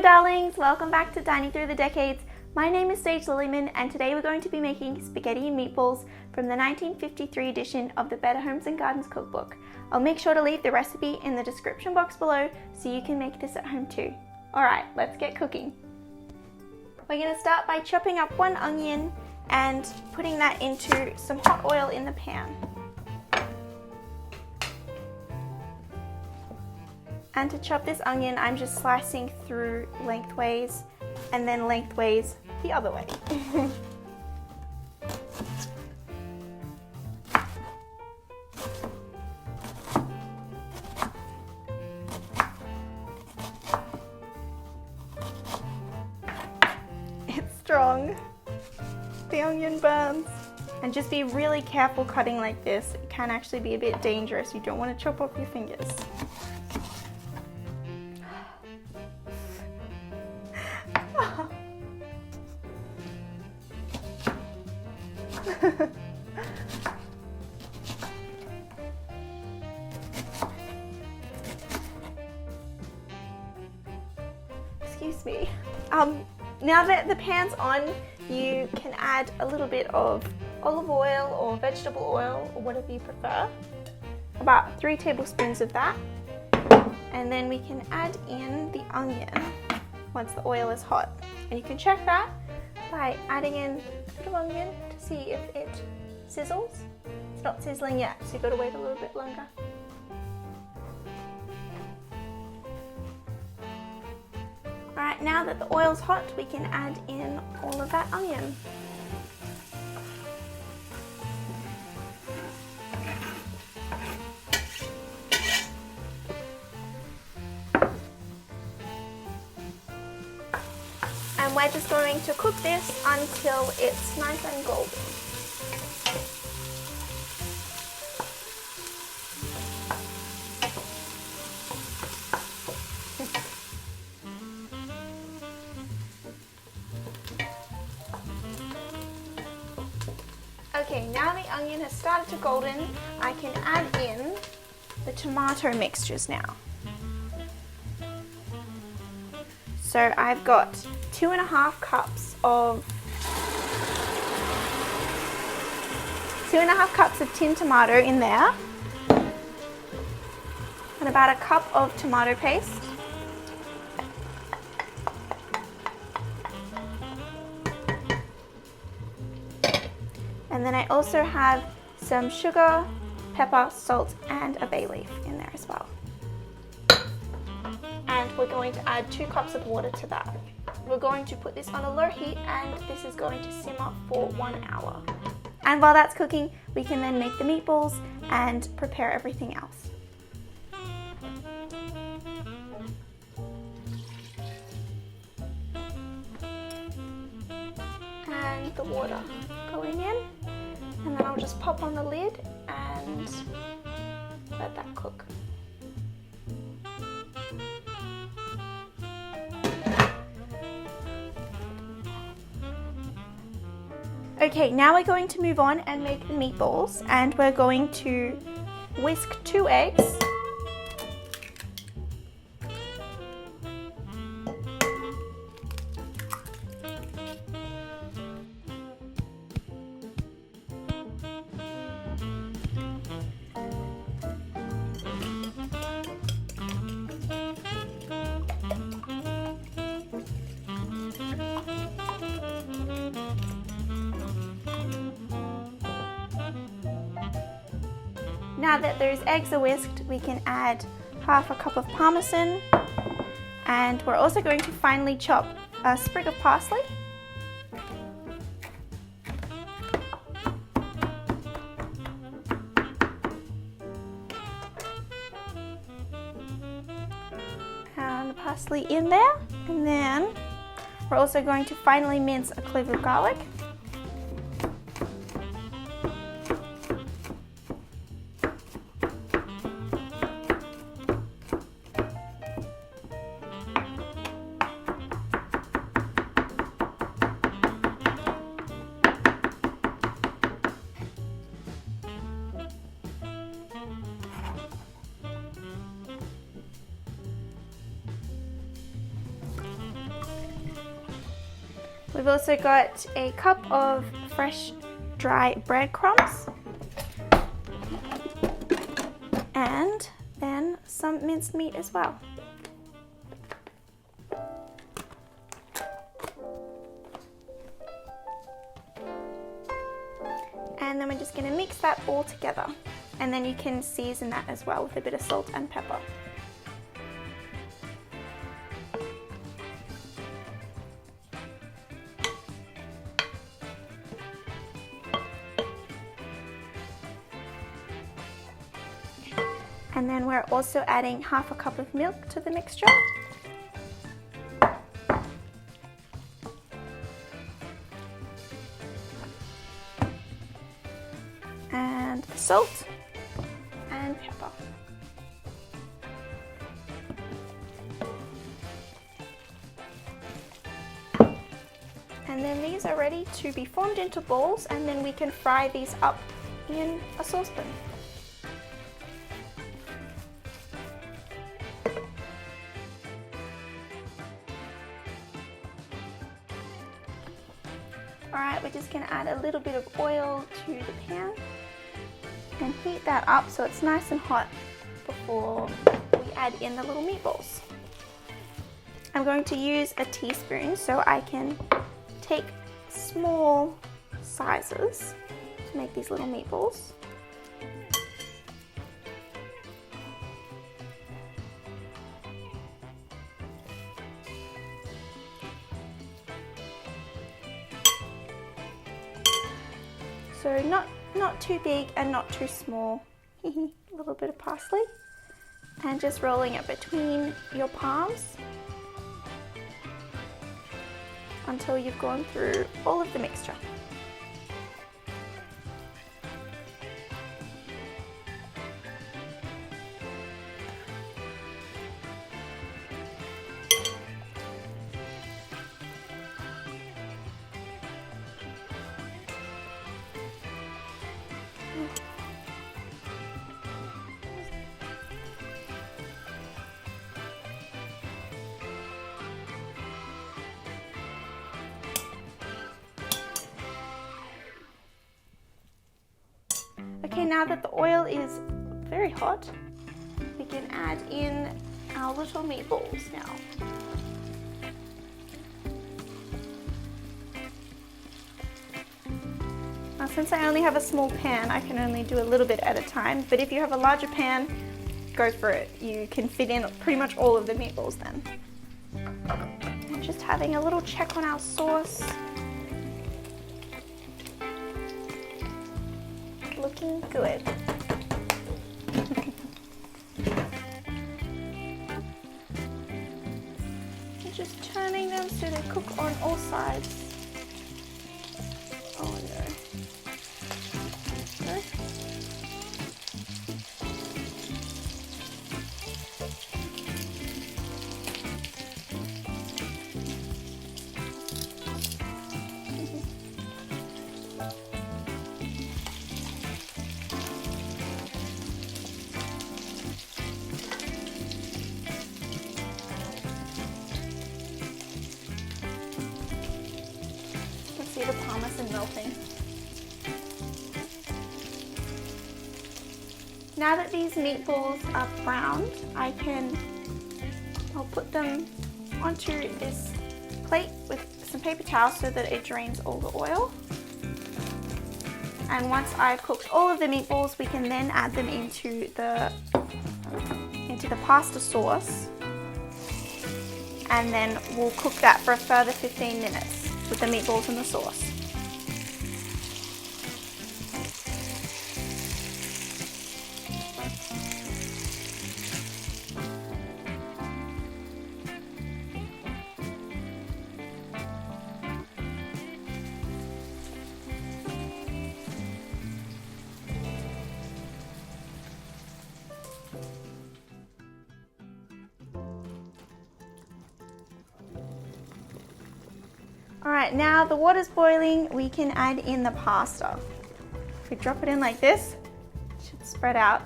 Hello darlings, welcome back to Dining Through the Decades. My name is Sage Lillyman and today we're going to be making spaghetti and meatballs from the 1953 edition of the Better Homes and Gardens cookbook. I'll make sure to leave the recipe in the description box below so you can make this at home too. Alright, let's get cooking. We're going to start by chopping up one onion and putting that into some hot oil in the pan. And to chop this onion, I'm just slicing through lengthways and then lengthways the other way. It's strong. The onion burns. And just be really careful cutting like this. It can actually be a bit dangerous. You don't want to chop off your fingers. Excuse me. Now that the pan's on, you can add a little bit of olive oil or vegetable oil or whatever you prefer. About 3 tablespoons of that. And then we can add in the onion once the oil is hot. And you can check that by adding in a bit of onion to see if it sizzles. It's not sizzling yet, so you've got to wait a little bit longer. Alright, now that the oil's hot, we can add in all of that onion. And we're just going to cook this until it's nice and golden. Okay, now the onion has started to golden, I can add in the tomato mixtures now. So I've got 2.5 cups of tinned tomato in there, and about a cup of tomato paste. And then I also have some sugar, pepper, salt, and a bay leaf in there as well. And we're going to add 2 cups of water to that. We're going to put this on a low heat and this is going to simmer for 1 hour. And while that's cooking, we can then make the meatballs and prepare everything else. And the water going in. And then I'll just pop on the lid and let that cook. Okay, now we're going to move on and make the meatballs, and we're going to whisk 2 eggs. Now that those eggs are whisked, we can add half a cup of parmesan, and we're also going to finely chop a sprig of parsley. And the parsley in there, and then we're also going to finely mince a clove of garlic. We've also got a cup of fresh dry breadcrumbs and then some minced meat as well. And then we're just going to mix that all together, and then you can season that as well with a bit of salt and pepper. And then we're also adding half a cup of milk to the mixture. And salt and pepper. And then these are ready to be formed into balls, and then we can fry these up in a saucepan. Alright, we're just going to add a little bit of oil to the pan and heat that up so it's nice and hot before we add in the little meatballs. I'm going to use a teaspoon so I can take small sizes to make these little meatballs. So not too big and not too small. A little bit of parsley. And just rolling it between your palms until you've gone through all of the mixture. Okay, now that the oil is very hot, we can add in our little meatballs now. Now, since I only have a small pan, I can only do a little bit at a time, but if you have a larger pan, go for it. You can fit in pretty much all of the meatballs then. And just having a little check on our sauce. Looking good. And just turning them so they cook on all sides. Oh no. No? See the parmesan melting. Now that these meatballs are browned, I'll put them onto this plate with some paper towel so that it drains all the oil. And once I've cooked all of the meatballs, we can then add them into the pasta sauce, and then we'll cook that for a further 15 minutes. With the meatballs and the sauce. Alright, now the water's boiling, we can add in the pasta. If we drop it in like this, it should spread out,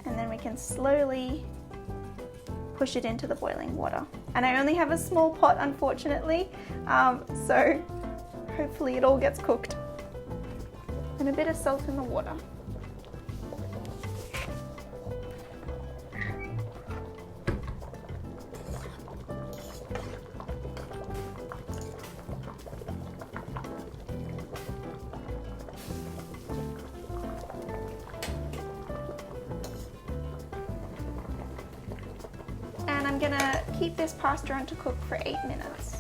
and then we can slowly push it into the boiling water. And I only have a small pot, unfortunately, so Hopefully it all gets cooked. And a bit of salt in the water. And I'm gonna keep this pasta on to cook for 8 minutes.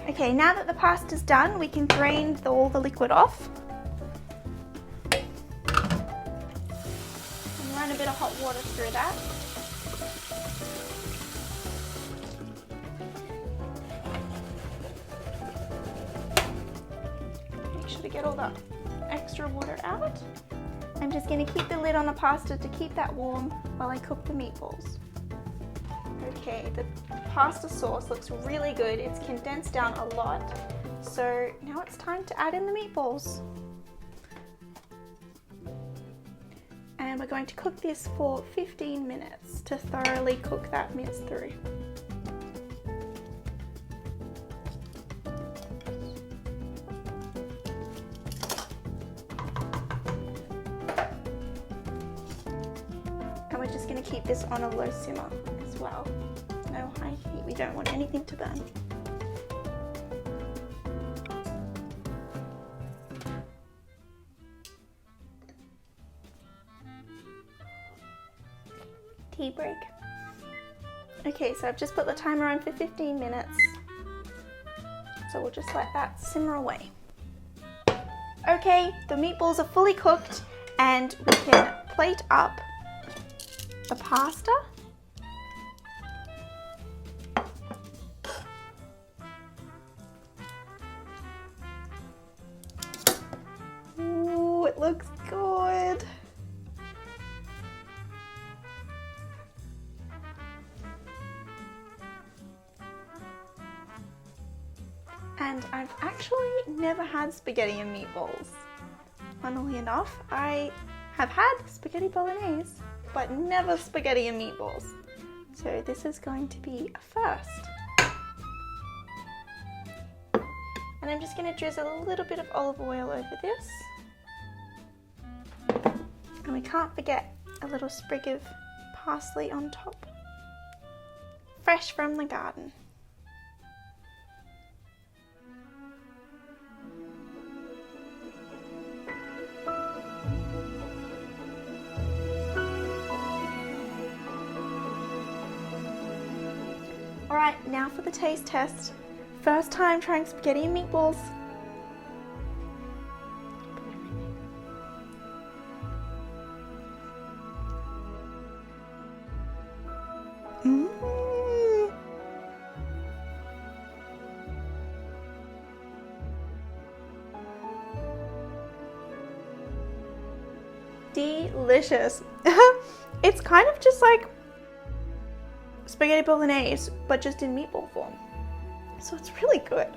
Okay, now that the pasta's done, we can drain all the liquid off. And run a bit of hot water through that. Make sure to get all the extra water out. I'm just going to keep the lid on the pasta to keep that warm while I cook the meatballs. Okay, the pasta sauce looks really good. It's condensed down a lot. So now it's time to add in the meatballs. And we're going to cook this for 15 minutes to thoroughly cook that mince through. And we're just going to keep this on a low simmer as well. No high heat, we don't want anything to burn. Tea break. Okay, so I've just put the timer on for 15 minutes. So we'll just let that simmer away. Okay, the meatballs are fully cooked and we can plate up the pasta. Ooh, it looks good. And I've actually never had spaghetti and meatballs. Funnily enough, I have had spaghetti bolognese, but never spaghetti and meatballs. So this is going to be a first. And I'm just going to drizzle a little bit of olive oil over this. And we can't forget a little sprig of parsley on top. Fresh from the garden. Alright, now for the taste test. First time trying spaghetti and meatballs. Delicious. It's kind of just like spaghetti bolognese, but just in meatball form. So it's really good.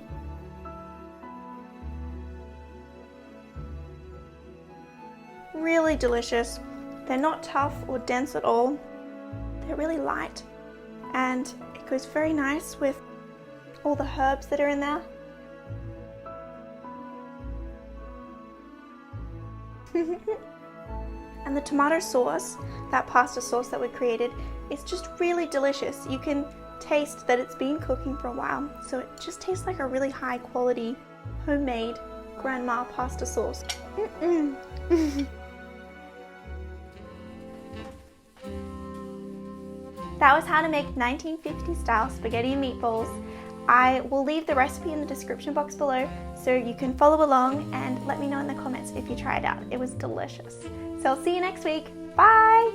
Really delicious. They're not tough or dense at all. They're really light. And it goes very nice with all the herbs that are in there. And the tomato sauce, that pasta sauce that we created, is just really delicious. You can taste that it's been cooking for a while, so it just tastes like a really high quality homemade grandma pasta sauce. That was how to make 1950 style spaghetti and meatballs. I will leave the recipe in the description box below so you can follow along and let me know in the comments if you try it out. It was delicious. So I'll see you next week. Bye!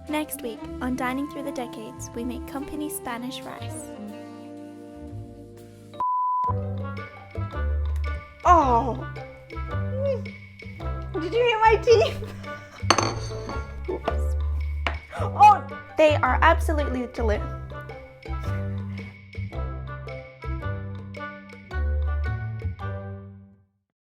Next week on Dining Through the Decades, we make company Spanish rice. Oh! Did you hear my teeth? Oops. Oh, they are absolutely delicious.